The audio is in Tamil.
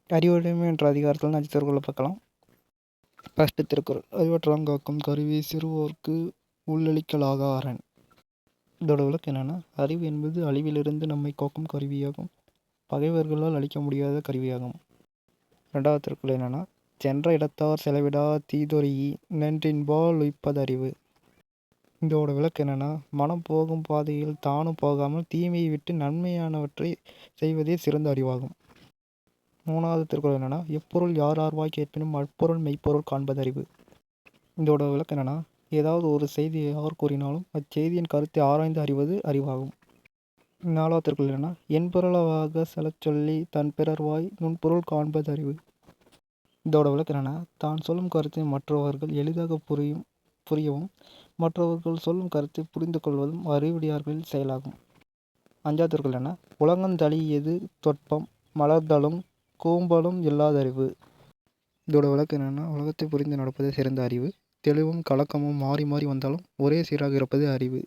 அறிவுடைமை என்ற அதிகாரத்தில் 5 திருக்குறளை பார்க்கலாம். ஃபஸ்ட்டு திருக்குறள். அறிவற்றான் காக்கும் கருவி சிறுவோர்க்கு உள்ளளிக்கலாகா அரண். இதோட விளக்கம் என்னென்னா, அறிவு என்பது அழிவிலிருந்து நம்மை காக்கும் கருவியாகும். பகைவர்களால் அழிக்க முடியாத கருவியாகும். 2வது திருக்குறள் என்னென்னா, சென்ற இடத்தார் செலவிடா தீதொரீஇ நின்றின்பால் உய்ப்பதறிவு. இதோட விளக்கம் என்னென்னா, மனம் போகும் பாதையில் தானும் போகாமல் தீமையை விட்டு நன்மையானவற்றை செய்வதே சிறந்த அறிவாகும். 3வது திருக்குறள் என்னென்னா, எப்பொருள் யார் ஆர்வாய் கேட்பினும் அப்பொருள் மெய்ப்பொருள் காண்பதறிவு. இதோட விளக்கம் என்னென்னா, ஏதாவது ஒரு செய்தியை யார் கூறினாலும் அச்செய்தியின் கருத்தை ஆராய்ந்து அறிவது அறிவாகும். 4வது திருக்குறள் என்னென்னா, என்பொருளாக செலச் சொல்லி தன் பிறர்வாய் நுண்பொருள் காண்பதறிவு. இதோட விளக்கம் என்னென்னா, தான் சொல்லும் கருத்தை மற்றவர்கள் எளிதாக புரியவும் மற்றவர்கள் சொல்லும் கருத்தை புரிந்து கொள்வதும் அறிவுடையார்களின் செயலாகும். 5வது திருக்குறள் என்ன, உலகந்தழீஇயது தொட்பம் மலர்தலும் கூம்பலும் இல்லாதறிவு. இதோட விளக்கம் என்னென்னா, உலகத்தை புரிந்து நடப்பதே சிறந்த அறிவு. தெளிவும் கலக்கமும் மாறி மாறி வந்தாலும் ஒரே சீராக இருப்பது அறிவு.